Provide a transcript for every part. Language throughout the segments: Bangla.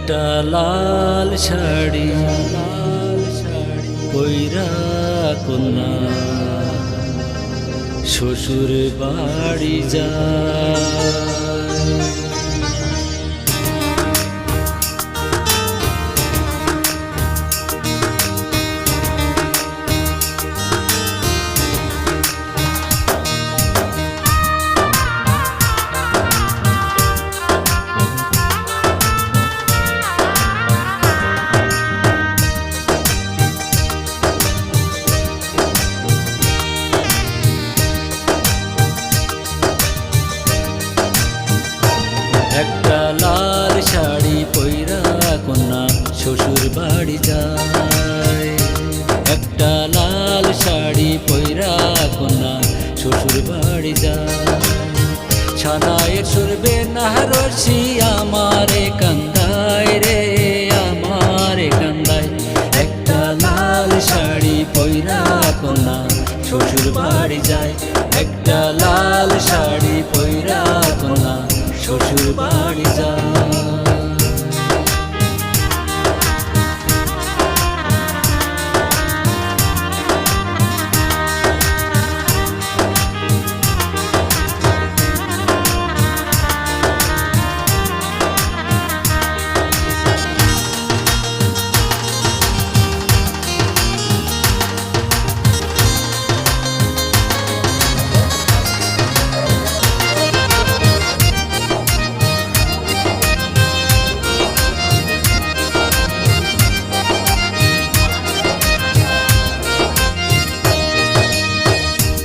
একটা লাল শাড়ি পইরা কন্যা শ্বশুর বাড়ি যায়। একটা লাল শাড়ি পইরা কন্যা শ্বশুর বাড়ি যায়। একটা লাল শাড়ি পইরা কন্যা শ্বশুর বাড়ি যায়। ছানায়ের সুরবে না রশি আমারে কান্দায় রে আমারে কান্দায়। একটা লাল শাড়ি পইরা কন্যা শ্বশুর বাড়ি যায়। একটা লাল শাড়ি পইরা কন্যা শ্বশুর বাড়ি যায়।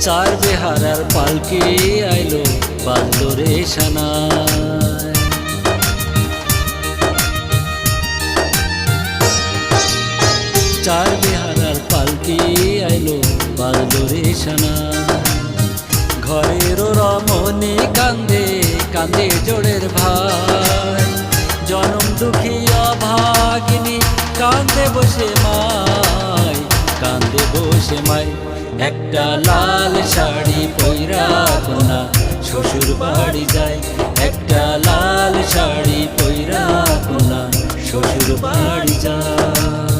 চার বেহারার পালকি আইলো বাজলো রে সানায়। চার বেহারার পালকি আইলো বাজলো রে সানায়। ঘরের রমণী কান্দে কান্দে জোড়ের ভাই। জনম দুঃখী অভাগিনী কান্দে বসে মাই কান্দে বসে মাই। একটা লাল শাড়ি পইরা কন্যা শ্বশুর বাড়ি যায়। একটা লাল শাড়ি পইরা কন্যা শ্বশুর বাড়ি যায়।